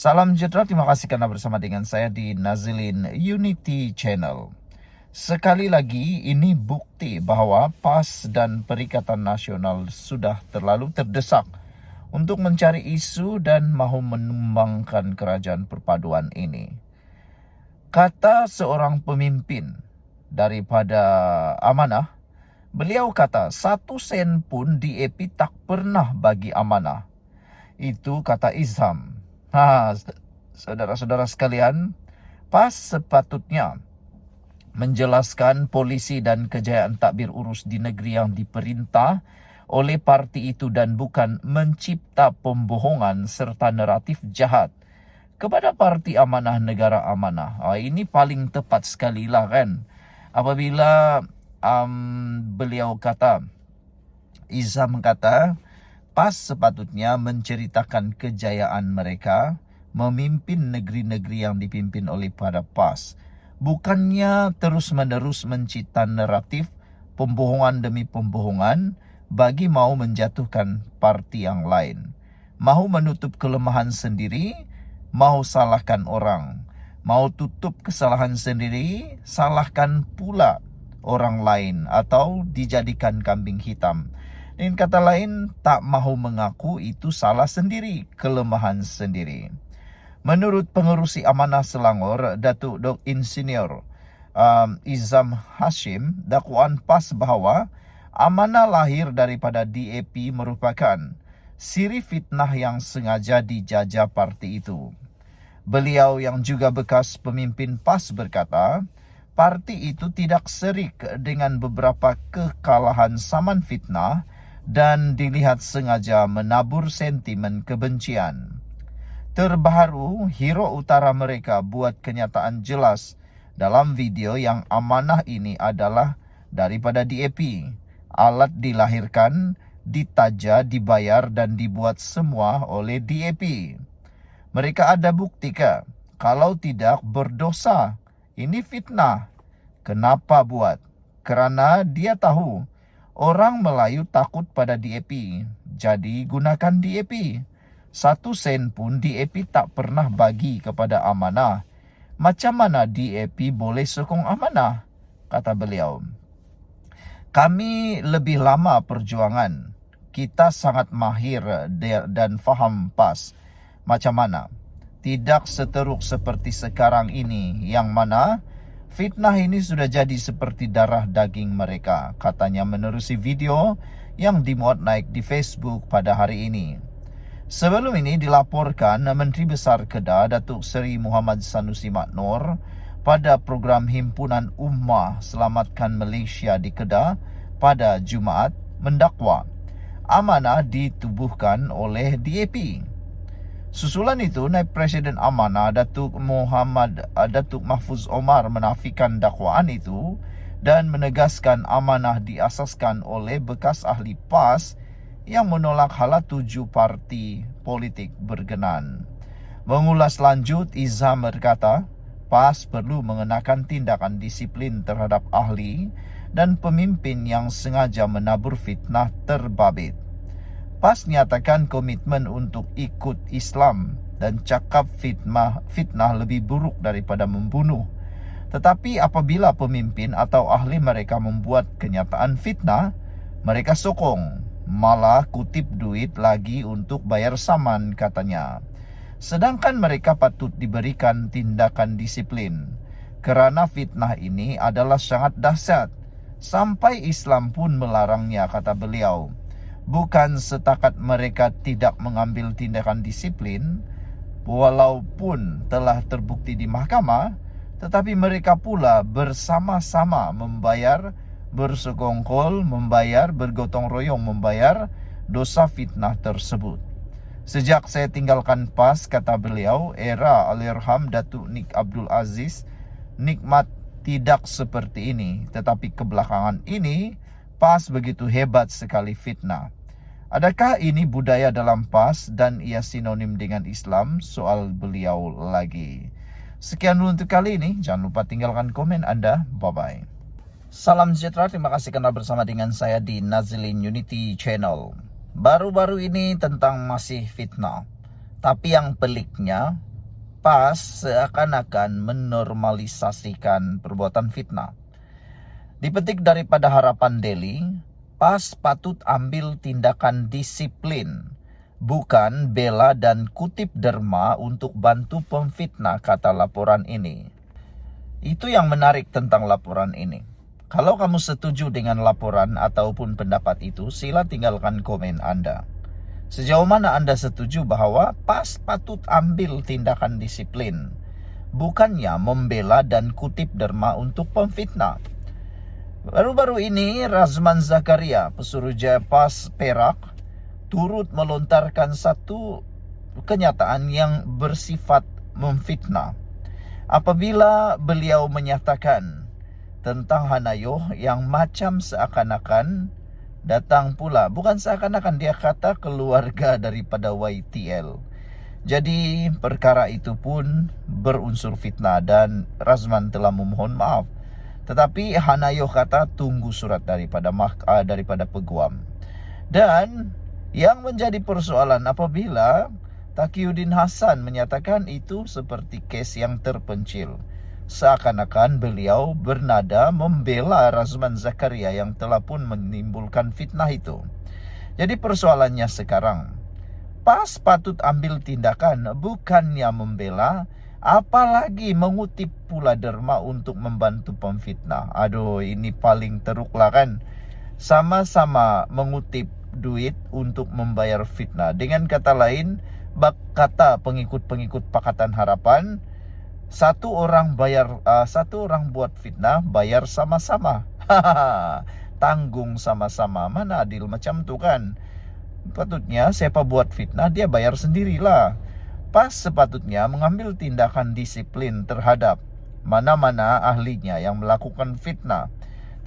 Salam sejahtera, terima kasih karena bersama dengan saya di Nazilin Unity Channel. Sekali lagi, ini bukti bahwa PAS dan Perikatan Nasional sudah terlalu terdesak untuk mencari isu dan mahu menumbangkan kerajaan perpaduan ini. Kata seorang pemimpin daripada Amanah, beliau kata 1 sen pun DAP tak pernah bagi Amanah. Itu kata Izham. Saudara-saudara sekalian, PAS sepatutnya menjelaskan polisi dan kejayaan takbir urus di negeri yang diperintah oleh parti itu dan bukan mencipta pembohongan serta naratif jahat kepada parti amanah negara amanah. Ini paling tepat sekali lah kan. Apabila beliau kata, Izham kata, PAS sepatutnya menceritakan kejayaan mereka memimpin negeri-negeri yang dipimpin oleh para PAS. Bukannya terus-menerus mencipta naratif pembohongan demi pembohongan bagi mau menjatuhkan parti yang lain. Mahu menutup kelemahan sendiri, mahu salahkan orang. Mau tutup kesalahan sendiri, salahkan pula orang lain atau dijadikan kambing hitam. Dengan kata lain, tak mahu mengaku itu salah sendiri, kelemahan sendiri. Menurut pengerusi Amanah Selangor, Datuk Dr. Insinyur Izham Hashim, dakwaan PAS bahawa Amanah lahir daripada DAP merupakan siri fitnah yang sengaja dijajah parti itu. Beliau yang juga bekas pemimpin PAS berkata, parti itu tidak serik dengan beberapa kekalahan saman fitnah dan dilihat sengaja menabur sentimen kebencian. Terbaru, hero utara mereka buat kenyataan jelas dalam video yang Amanah ini adalah daripada DAP. Alat dilahirkan, ditaja, dibayar dan dibuat semua oleh DAP. Mereka ada bukti ke? Kalau tidak, berdosa. Ini fitnah. Kenapa buat? Kerana dia tahu orang Melayu takut pada DAP, jadi gunakan DAP. 1 sen pun DAP tak pernah bagi kepada Amanah. Macam mana DAP boleh sokong Amanah? Kata beliau. Kami lebih lama perjuangan. Kita sangat mahir dan faham PAS. Macam mana? Tidak seteruk seperti sekarang ini, yang mana fitnah ini sudah jadi seperti darah daging mereka, katanya menerusi video yang dimuat naik di Facebook pada hari ini. Sebelum ini dilaporkan Menteri Besar Kedah Datuk Seri Muhammad Sanusi Maknor pada program Himpunan Ummah Selamatkan Malaysia di Kedah pada Jumaat mendakwa Amanah ditubuhkan oleh DAP. Susulan itu, Naib Presiden Amanah Datuk Mahfuz Omar menafikan dakwaan itu dan menegaskan Amanah diasaskan oleh bekas ahli PAS yang menolak hala 7 parti politik berkenan. Mengulas lanjut, Izham berkata, PAS perlu mengenakan tindakan disiplin terhadap ahli dan pemimpin yang sengaja menabur fitnah terbabit. PAS nyatakan komitmen untuk ikut Islam dan cakap fitnah lebih buruk daripada membunuh. Tetapi apabila pemimpin atau ahli mereka membuat kenyataan fitnah, mereka sokong, malah kutip duit lagi untuk bayar saman, katanya. Sedangkan mereka patut diberikan tindakan disiplin, kerana fitnah ini adalah sangat dahsyat. Sampai Islam pun melarangnya, kata beliau. Bukan setakat mereka tidak mengambil tindakan disiplin, walaupun telah terbukti di mahkamah, tetapi mereka pula bersama-sama membayar, bersekongkol membayar, bergotong royong membayar dosa fitnah tersebut. Sejak saya tinggalkan PAS, kata beliau, era Allahyarham Datuk Nik Abdul Aziz, nikmat tidak seperti ini. Tetapi kebelakangan ini, PAS begitu hebat sekali fitnah. Adakah ini budaya dalam PAS dan ia sinonim dengan Islam? Soal beliau lagi. Sekian dulu untuk kali ini. Jangan lupa tinggalkan komen Anda. Bye-bye. Salam sejahtera, terima kasih karena bersama dengan saya di Nazilin Unity Channel. Baru-baru ini tentang masih fitnah. Tapi yang peliknya, PAS seakan-akan menormalisasikan perbuatan fitnah. Dipetik daripada Harapan Daily, PAS patut ambil tindakan disiplin, bukan bela dan kutip derma untuk bantu pemfitnah, kata laporan ini. Itu yang menarik tentang laporan ini. Kalau kamu setuju dengan laporan ataupun pendapat itu, sila tinggalkan komen Anda. Sejauh mana Anda setuju bahwa PAS patut ambil tindakan disiplin, bukannya membela dan kutip derma untuk pemfitnah? Baru-baru ini Razman Zakaria, Pesuruhjaya PAS Perak, turut melontarkan satu kenyataan yang bersifat memfitnah apabila beliau menyatakan tentang Hanayoh yang macam seakan-akan datang pula, bukan seakan-akan, dia kata keluarga daripada YTL. Jadi perkara itu pun berunsur fitnah dan Razman telah memohon maaf. Tetapi Hanayoh kata tunggu surat daripada peguam. Dan yang menjadi persoalan apabila Taqiyuddin Hasan menyatakan itu seperti kes yang terpencil. Seakan-akan beliau bernada membela Razman Zakaria yang telah pun menimbulkan fitnah itu. Jadi persoalannya sekarang, PAS patut ambil tindakan, bukannya membela, apalagi mengutip pula derma untuk membantu pemfitnah. Aduh, ini paling teruk lah kan. Sama-sama mengutip duit untuk membayar fitnah. Dengan kata lain, kata pengikut-pengikut Pakatan Harapan, satu orang buat fitnah, bayar sama-sama. Tanggung sama-sama. Mana adil macam tu kan? Patutnya siapa buat fitnah, dia bayar sendirilah. PAS sepatutnya mengambil tindakan disiplin terhadap mana-mana ahlinya yang melakukan fitnah.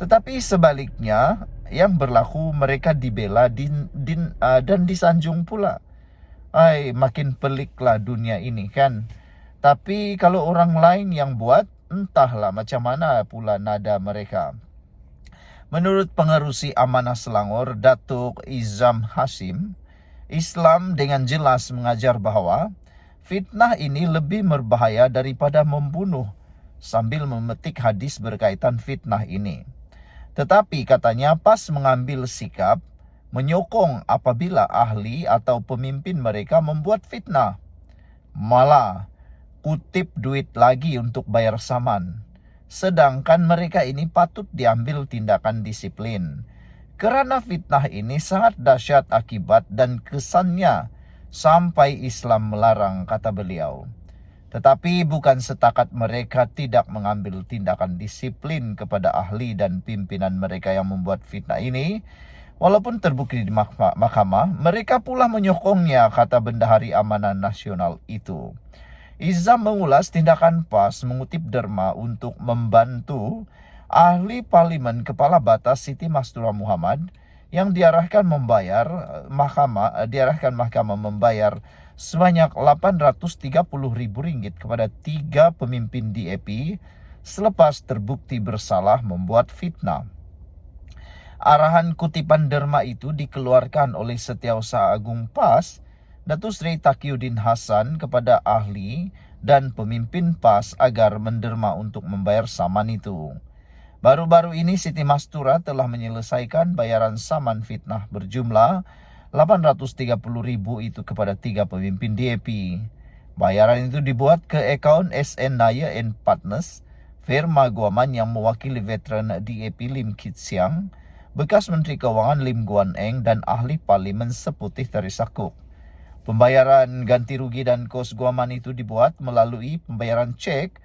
Tetapi sebaliknya, yang berlaku mereka dibela dan disanjung pula. Makin peliklah dunia ini kan. Tapi kalau orang lain yang buat, entahlah macam mana pula nada mereka. Menurut pengerusi Amanah Selangor, Datuk Izam Hashim, Islam dengan jelas mengajar bahwa fitnah ini lebih berbahaya daripada membunuh, sambil memetik hadis berkaitan fitnah ini. Tetapi katanya PAS mengambil sikap menyokong apabila ahli atau pemimpin mereka membuat fitnah. Malah kutip duit lagi untuk bayar saman. Sedangkan mereka ini patut diambil tindakan disiplin. Kerana fitnah ini sangat dahsyat akibat dan kesannya sampai Islam melarang, kata beliau. Tetapi bukan setakat mereka tidak mengambil tindakan disiplin kepada ahli dan pimpinan mereka yang membuat fitnah ini. Walaupun terbukti di mahkamah, mereka pula menyokongnya, kata Bendahari Amanah Nasional itu. Izam mengulas tindakan PAS mengutip derma untuk membantu ahli parlimen Kepala Batas Siti Mastura Muhammad yang diarahkan mahkamah membayar sebanyak Rp830.000 kepada 3 pemimpin DAP selepas terbukti bersalah membuat fitnah. Arahan kutipan derma itu dikeluarkan oleh Setiausaha Agung PAS, Datuk Seri Taqiyuddin Hasan, kepada ahli dan pemimpin PAS agar menderma untuk membayar saman itu. Baru-baru ini Siti Mastura telah menyelesaikan bayaran saman fitnah berjumlah Rp830.000 itu kepada 3 pemimpin DAP. Bayaran itu dibuat ke akaun SN Naya and Partners, firma guaman yang mewakili veteran DAP Lim Kit Siang, bekas Menteri Keuangan Lim Guan Eng dan ahli parlimen Seputih Teresa Cook. Pembayaran ganti rugi dan kos guaman itu dibuat melalui pembayaran cek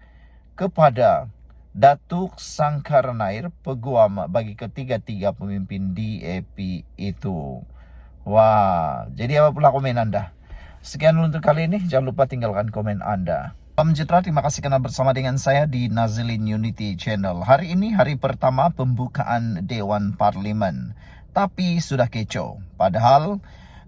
kepada Datuk Sangkarnair, peguam bagi ketiga-tiga pemimpin DAP itu. Wah, jadi apa pula komen Anda? Sekian dulu untuk kali ini, jangan lupa tinggalkan komen Anda. Salam sejahtera, terima kasih karena bersama dengan saya di Nazilin Unity Channel. Hari ini hari pertama pembukaan Dewan Parlimen, tapi sudah kecoh. Padahal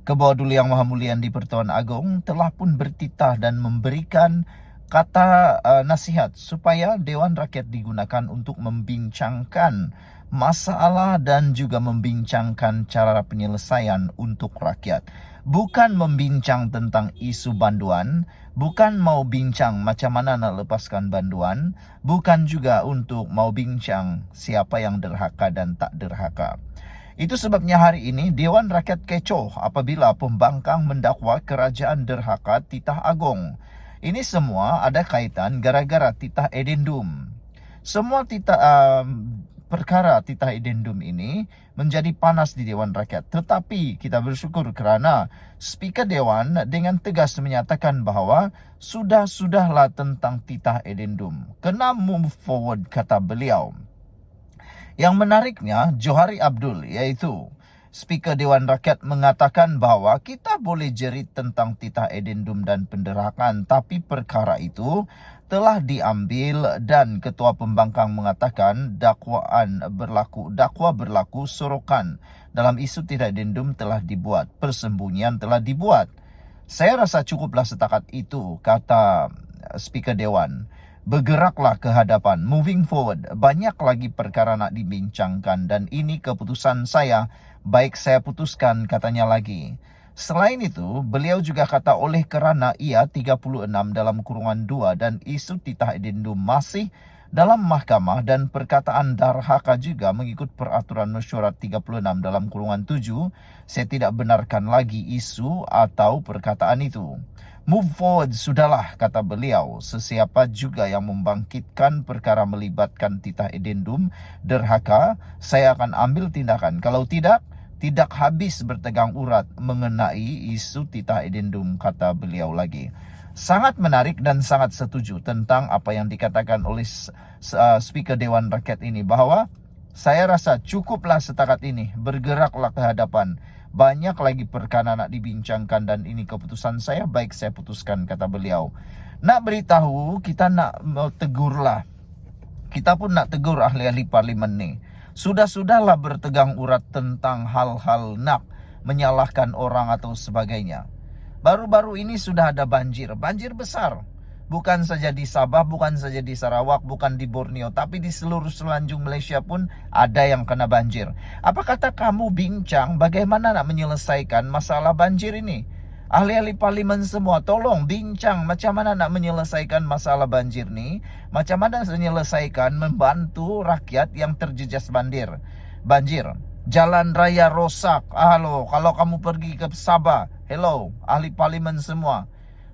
Kebawah Duli Yang Maha Mulia di Pertuan Agong telah pun bertitah dan memberikan kata nasihat supaya Dewan Rakyat digunakan untuk membincangkan masalah dan juga membincangkan cara penyelesaian untuk rakyat. bukan membincang tentang isu banduan, bukan mau bincang macam mana nak lepaskan banduan, bukan juga untuk mau bincang siapa yang derhaka dan tak derhaka. Itu sebabnya hari ini Dewan Rakyat kecoh apabila pembangkang mendakwa kerajaan derhaka titah Agong. Ini semua ada kaitan gara-gara titah edendum. Semua perkara titah edendum ini menjadi panas di Dewan Rakyat. Tetapi kita bersyukur kerana Speaker Dewan dengan tegas menyatakan bahawa sudahlah tentang titah edendum. Kena move forward, kata beliau. Yang menariknya, Johari Abdul iaitu Speaker Dewan Rakyat mengatakan bahawa kita boleh jerit tentang titah edendum dan penderhakaan, tapi perkara itu telah diambil dan Ketua Pembangkang mengatakan dakwa berlaku sorokan dalam isu titah edendum telah dibuat, persembunyian telah dibuat. Saya rasa cukuplah setakat itu, kata Speaker Dewan. Bergeraklah ke hadapan, moving forward. Banyak lagi perkara nak dibincangkan dan ini keputusan saya, baik saya putuskan, katanya lagi. Selain itu, beliau juga kata oleh kerana ia 36 dalam kurungan 2 dan isu titah edendum masih dalam mahkamah dan perkataan darhaka juga mengikut peraturan mesyuarat 36 dalam kurungan 7, saya tidak benarkan lagi isu atau perkataan itu. Move forward sudahlah, kata beliau. Sesiapa juga yang membangkitkan perkara melibatkan titah edendum derhaka, saya akan ambil tindakan. Kalau tidak habis bertegang urat mengenai isu titah edendum, kata beliau lagi. Sangat menarik dan sangat setuju tentang apa yang dikatakan oleh Speaker Dewan Rakyat ini, bahawa saya rasa cukuplah setakat ini, bergeraklah ke hadapan. Banyak lagi perkara nak dibincangkan dan ini keputusan saya, baik saya putuskan, kata beliau. Nak beritahu, kita nak tegurlah. Kita pun nak tegur ahli-ahli parlimen ni. Sudahlah bertegang urat tentang hal-hal nak menyalahkan orang atau sebagainya. Baru-baru ini sudah ada banjir besar. Bukan saja di Sabah, bukan saja di Sarawak, bukan di Borneo, tapi di seluruh selanjung Malaysia pun ada yang kena banjir. Apa kata kamu bincang bagaimana nak menyelesaikan masalah banjir ini? Ahli-ahli parlimen semua, tolong bincang macam mana nak menyelesaikan masalah banjir ni, macam mana menyelesaikan membantu rakyat yang terjejas banjir. Jalan raya rosak. Halo, kalau kamu pergi ke Sabah, hello, ahli parlimen semua,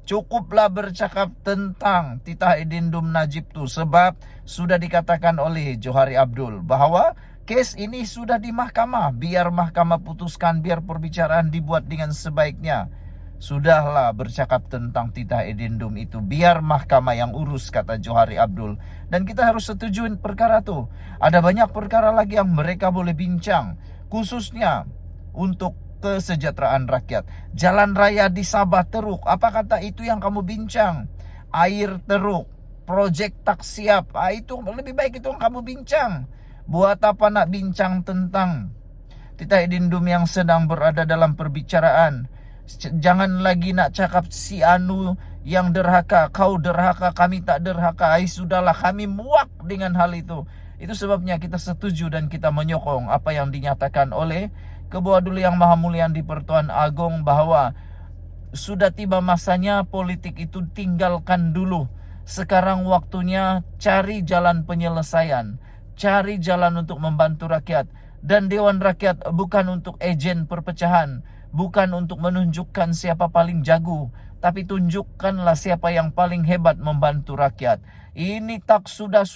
cukuplah bercakap tentang titah edendum Najib tu, sebab sudah dikatakan oleh Johari Abdul bahawa kes ini sudah di mahkamah. Biar mahkamah putuskan, biar perbicaraan dibuat dengan sebaiknya. Sudahlah bercakap tentang titah edendum itu, biar mahkamah yang urus, kata Johari Abdul. Dan kita harus setuju perkara tu. Ada banyak perkara lagi yang mereka boleh bincang, khususnya untuk kesejahteraan rakyat. Jalan raya di Sabah teruk, apa kata itu yang kamu bincang? Air teruk, projek tak siap, itu lebih baik itu yang kamu bincang. Buat apa nak bincang tentang titah edendum yang sedang berada dalam perbicaraan? Jangan lagi nak cakap si anu yang derhaka, kau derhaka, kami tak derhaka. Sudahlah, kami muak dengan hal itu. Itu sebabnya kita setuju dan kita menyokong apa yang dinyatakan oleh Ketua Duli Yang Maha Mulia di Pertuan Agong, bahawa sudah tiba masanya politik itu tinggalkan dulu. Sekarang waktunya cari jalan penyelesaian, cari jalan untuk membantu rakyat. Dan Dewan Rakyat bukan untuk ejen perpecahan, bukan untuk menunjukkan siapa paling jago, tapi tunjukkanlah siapa yang paling hebat membantu rakyat. Ini tak sudah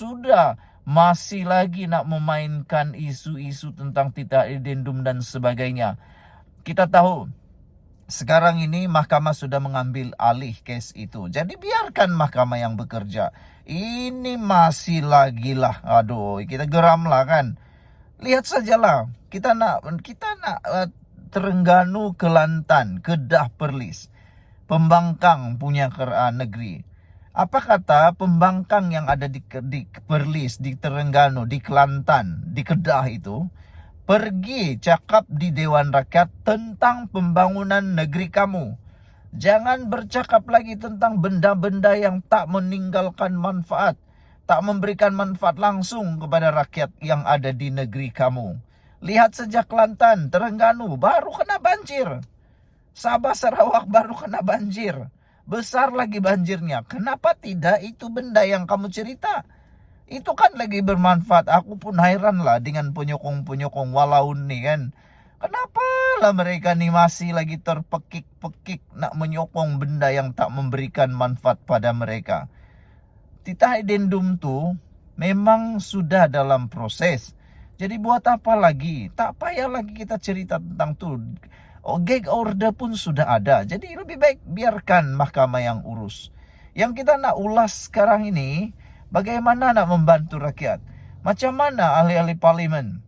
masih lagi nak memainkan isu-isu tentang titah edendum dan sebagainya. Kita tahu sekarang ini mahkamah sudah mengambil alih kes itu. Jadi biarkan mahkamah yang bekerja. Ini masih lagi lah, aduh, kita geram lah kan. Lihat sajalah, kita nak Terengganu, Kelantan, Kedah, Perlis, pembangkang punya negeri. Apa kata pembangkang yang ada di Perlis, di Terengganu, di Kelantan, di Kedah itu, pergi cakap di Dewan Rakyat tentang pembangunan negeri kamu. Jangan bercakap lagi tentang benda-benda yang tak meninggalkan manfaat, tak memberikan manfaat langsung kepada rakyat yang ada di negeri kamu. Lihat sejak Kelantan, Terengganu baru kena banjir. Sabah Sarawak baru kena banjir. Besar lagi banjirnya. Kenapa tidak itu benda yang kamu cerita? Itu kan lagi bermanfaat. Aku pun heran lah dengan penyokong-penyokong walaun nih kan. Kenapa lah mereka nih masih lagi terpekik-pekik nak menyokong benda yang tak memberikan manfaat pada mereka. Titah addendum tu memang sudah dalam proses. Jadi buat apa lagi? Tak payah lagi kita cerita tentang tu. Oh, gag order pun sudah ada. Jadi lebih baik biarkan mahkamah yang urus. Yang kita nak ulas sekarang ini, bagaimana nak membantu rakyat? Macam mana ahli-ahli parlimen,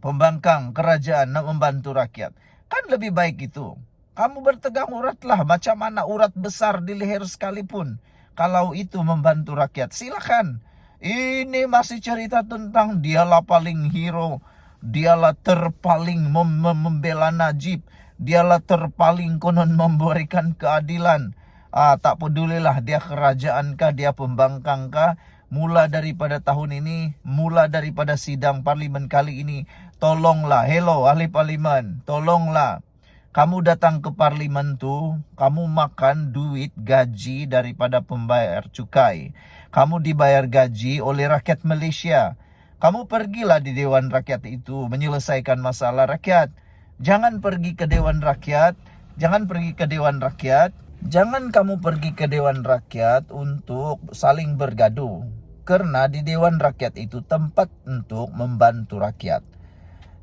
pembangkang kerajaan nak membantu rakyat? Kan lebih baik itu. Kamu bertegang uratlah, macam mana urat besar di leher sekalipun. Kalau itu membantu rakyat, silakan. Ini masih cerita tentang dialah paling hero, dialah terpaling membela Najib, dialah terpaling konon memberikan keadilan. Tak pedulilah dia kerajaan kah, dia pembangkang kah. Mula daripada tahun ini, mula daripada sidang parlimen kali ini, tolonglah, hello ahli parlimen, tolonglah. Kamu datang ke parlimen tu, kamu makan duit gaji daripada pembayar cukai. Kamu dibayar gaji oleh rakyat Malaysia. Kamu pergilah di Dewan Rakyat itu menyelesaikan masalah rakyat. Jangan pergi ke Dewan Rakyat, jangan pergi ke Dewan Rakyat. Jangan kamu pergi ke Dewan Rakyat untuk saling bergaduh. Karena di Dewan Rakyat itu tempat untuk membantu rakyat.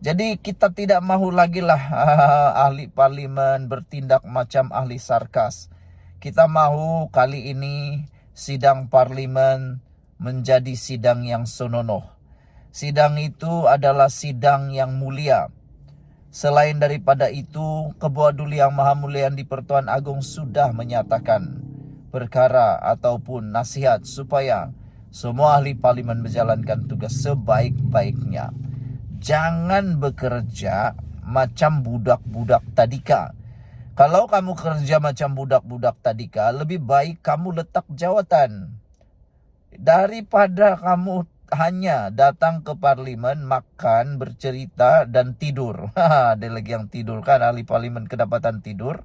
Jadi kita tidak mahu lagi lah ahli parlimen bertindak macam ahli sarkas. Kita mahu kali ini sidang parlimen menjadi sidang yang senonoh. Sidang itu adalah sidang yang mulia. Selain daripada itu, Ketua Duli Yang Maha Mulia di Pertuan Agong sudah menyatakan perkara ataupun nasihat supaya semua ahli parlimen menjalankan tugas sebaik-baiknya. Jangan bekerja macam budak-budak tadika. Kalau kamu kerja macam budak-budak tadika, lebih baik kamu letak jawatan. Daripada kamu hanya datang ke parlimen, makan, bercerita dan tidur. Ada lagi yang tidur kan, ahli parlimen kedapatan tidur.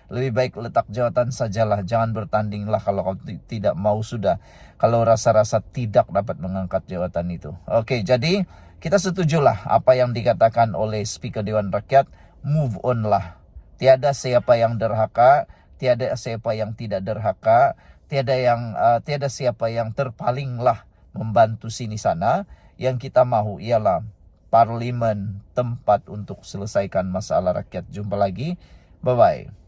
Lebih baik letak jawatan sajalah. Jangan bertandinglah kalau kau tidak mau sudah. Kalau rasa-rasa tidak dapat mengangkat jawatan itu. Oke, jadi kita setujulah apa yang dikatakan oleh Speaker Dewan Rakyat. Move on lah. Tiada siapa yang derhaka, tiada siapa yang tidak derhaka, tiada siapa yang terpaling lah membantu sini sana. Yang kita mahu ialah parlimen tempat untuk selesaikan masalah rakyat. Jumpa lagi. Bye-bye.